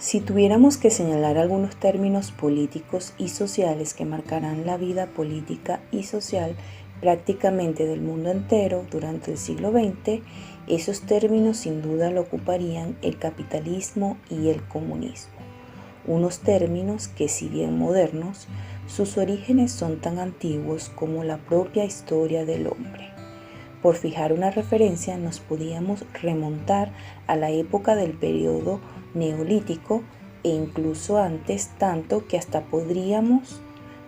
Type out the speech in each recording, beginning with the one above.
Si tuviéramos que señalar algunos términos políticos y sociales que marcarán la vida política y social prácticamente del mundo entero durante el siglo XX, esos términos sin duda lo ocuparían el capitalismo y el comunismo. Unos términos que, si bien modernos, sus orígenes son tan antiguos como la propia historia del hombre. Por fijar una referencia, nos podíamos remontar a la época del periodo neolítico e incluso antes, tanto que hasta podríamos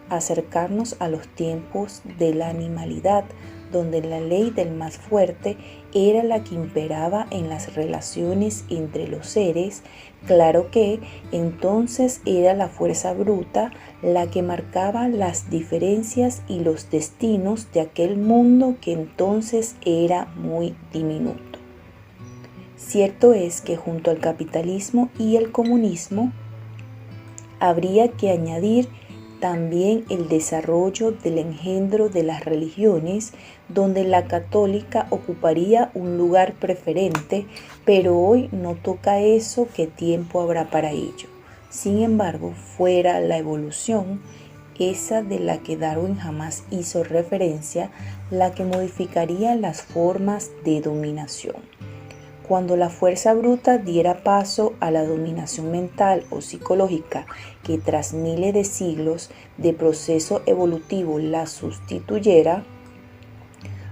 acercarnos a los tiempos de la animalidad, donde la ley del más fuerte era la que imperaba en las relaciones entre los seres. Claro que entonces era la fuerza bruta la que marcaba las diferencias y los destinos de aquel mundo que entonces era muy diminuto. Cierto es que junto al capitalismo y el comunismo habría que añadir también el desarrollo del engendro de las religiones, donde la católica ocuparía un lugar preferente, pero hoy no toca eso, ¿qué tiempo habrá para ello? Sin embargo, fuera la evolución, esa de la que Darwin jamás hizo referencia, la que modificaría las formas de dominación. Cuando la fuerza bruta diera paso a la dominación mental o psicológica que tras miles de siglos de proceso evolutivo la sustituyera,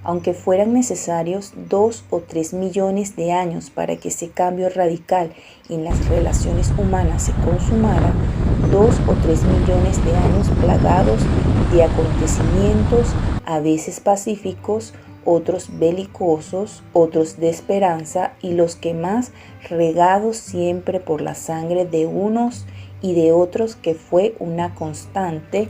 aunque fueran necesarios 2 o 3 millones de años para que ese cambio radical en las relaciones humanas se consumara, 2 o 3 millones de años plagados de acontecimientos a veces pacíficos, otros belicosos, otros de esperanza y los que más regados siempre por la sangre de unos y de otros, que fue una constante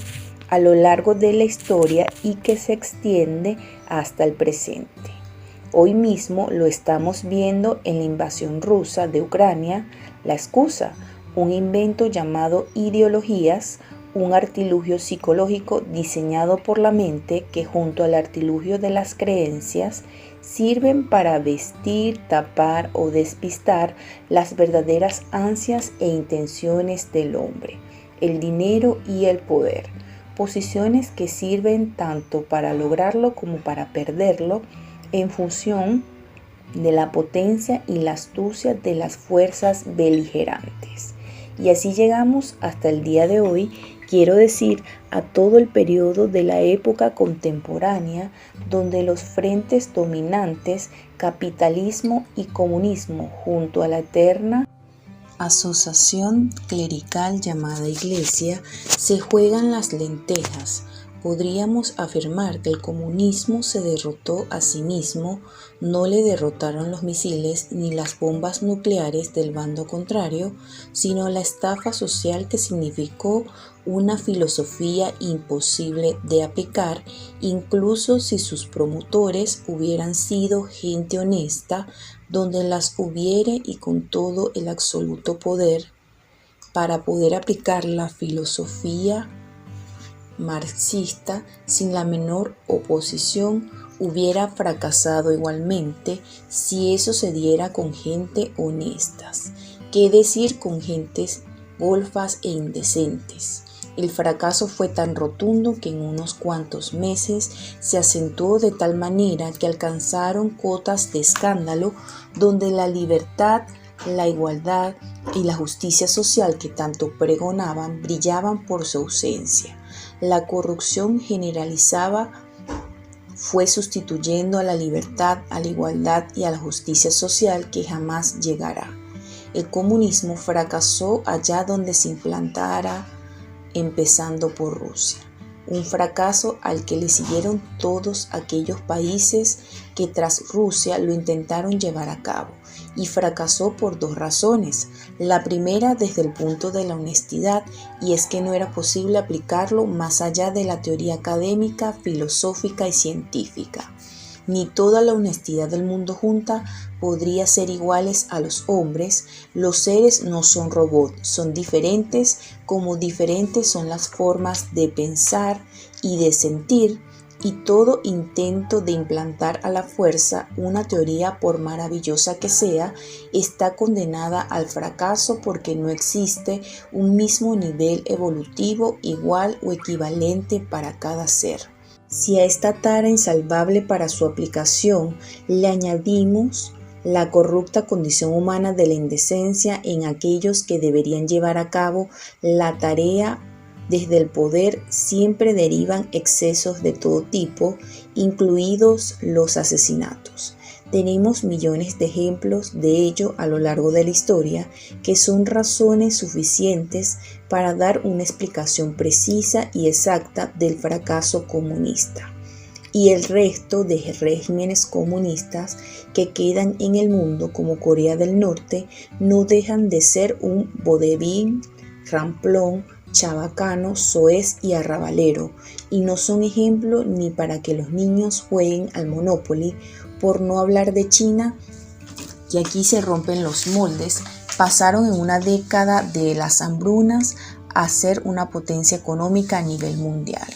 a lo largo de la historia y que se extiende hasta el presente. Hoy mismo lo estamos viendo en la invasión rusa de Ucrania, la excusa, un invento llamado ideologías, un artilugio psicológico diseñado por la mente que junto al artilugio de las creencias sirven para vestir, tapar o despistar las verdaderas ansias e intenciones del hombre, el dinero y el poder, posiciones que sirven tanto para lograrlo como para perderlo en función de la potencia y la astucia de las fuerzas beligerantes. Y así llegamos hasta el día de hoy, quiero decir, a todo el periodo de la época contemporánea, donde los frentes dominantes, capitalismo y comunismo, junto a la eterna asociación clerical llamada Iglesia, se juegan las lentejas. Podríamos afirmar que el comunismo se derrotó a sí mismo, no le derrotaron los misiles ni las bombas nucleares del bando contrario, sino la estafa social que significó una filosofía imposible de aplicar, incluso si sus promotores hubieran sido gente honesta, donde las hubiere y con todo el absoluto poder para poder aplicar la filosofía marxista sin la menor oposición, hubiera fracasado igualmente si eso se diera con gente honestas. ¿Qué decir con gentes golfas e indecentes? El fracaso fue tan rotundo que en unos cuantos meses se acentuó de tal manera que alcanzaron cotas de escándalo donde la libertad, la igualdad y la justicia social que tanto pregonaban brillaban por su ausencia. La corrupción generalizada fue sustituyendo a la libertad, a la igualdad y a la justicia social que jamás llegará. El comunismo fracasó allá donde se implantara, empezando por Rusia. Un fracaso al que le siguieron todos aquellos países que tras Rusia lo intentaron llevar a cabo, y fracasó por dos razones. La primera, desde el punto de la honestidad, y es que no era posible aplicarlo más allá de la teoría académica, filosófica y científica. Ni toda la honestidad del mundo junta podría ser iguales a los hombres. Los seres no son robots, son diferentes, como diferentes son las formas de pensar y de sentir. y todo intento de implantar a la fuerza una teoría, por maravillosa que sea, está condenada al fracaso porque no existe un mismo nivel evolutivo igual o equivalente para cada ser. Si a esta tara insalvable para su aplicación le añadimos la corrupta condición humana de la indecencia en aquellos que deberían llevar a cabo la tarea desde el poder, siempre derivan excesos de todo tipo, incluidos los asesinatos. Tenemos millones de ejemplos de ello a lo largo de la historia, que son razones suficientes para dar una explicación precisa y exacta del fracaso comunista y el resto de regímenes comunistas que quedan en el mundo, como Corea del Norte, no dejan de ser un vodevil, ramplón, chabacano, soez y arrabalero, y no son ejemplo ni para que los niños jueguen al Monopoly, por no hablar de China, que aquí se rompen los moldes. Pasaron en una década de las hambrunas a ser una potencia económica a nivel mundial,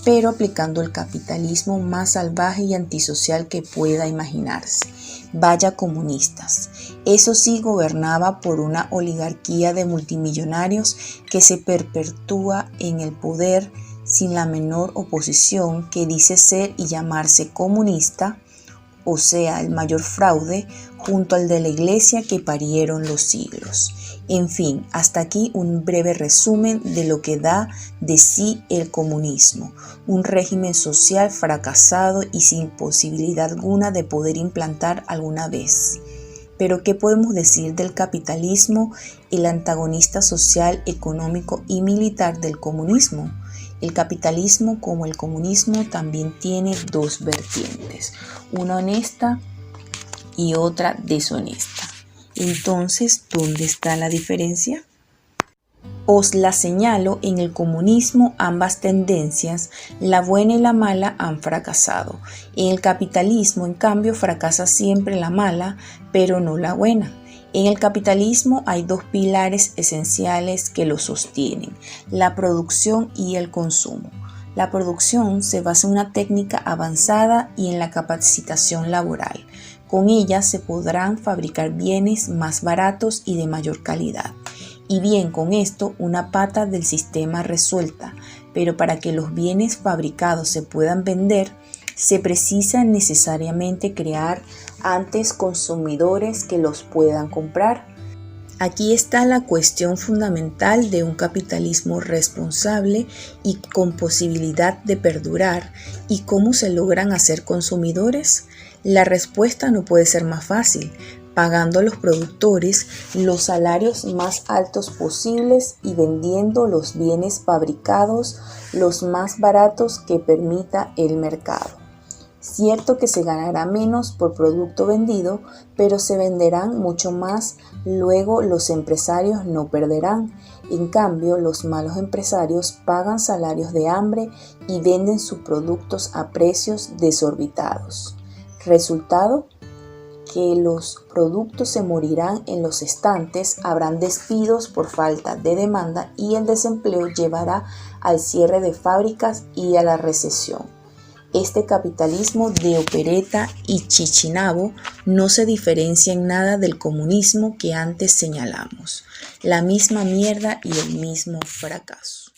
pero aplicando el capitalismo más salvaje y antisocial que pueda imaginarse. Vaya comunistas. Eso sí, gobernaba por una oligarquía de multimillonarios que se perpetúa en el poder sin la menor oposición, que dice ser y llamarse comunista, o sea, el mayor fraude, junto al de la iglesia que parieron los siglos. En fin, hasta aquí un breve resumen de lo que da de sí el comunismo, un régimen social fracasado y sin posibilidad alguna de poder implantar alguna vez. Pero ¿qué podemos decir del capitalismo, el antagonista social, económico y militar del comunismo? El capitalismo, como el comunismo, también tiene dos vertientes, una honesta y otra deshonesta. Entonces, ¿dónde está la diferencia? Os la señalo: en el comunismo ambas tendencias, la buena y la mala, han fracasado. En el capitalismo, en cambio, fracasa siempre la mala, pero no la buena. En el capitalismo hay dos pilares esenciales que lo sostienen: la producción y el consumo. La producción se basa en una técnica avanzada y en la capacitación laboral. Con ella se podrán fabricar bienes más baratos y de mayor calidad. Y bien, con esto una pata del sistema resuelta, pero para que los bienes fabricados se puedan vender, se precisa necesariamente crear antes consumidores que los puedan comprar. Aquí está la cuestión fundamental de un capitalismo responsable y con posibilidad de perdurar. ¿Y cómo se logran hacer consumidores? La respuesta no puede ser más fácil: pagando a los productores los salarios más altos posibles y vendiendo los bienes fabricados los más baratos que permita el mercado. Cierto que se ganará menos por producto vendido, pero se venderán mucho más, luego los empresarios no perderán. En cambio, los malos empresarios pagan salarios de hambre y venden sus productos a precios desorbitados. Resultado: que los productos se morirán en los estantes, habrán despidos por falta de demanda y el desempleo llevará al cierre de fábricas y a la recesión. Este capitalismo de opereta y chichinabo no se diferencia en nada del comunismo que antes señalamos. La misma mierda y el mismo fracaso.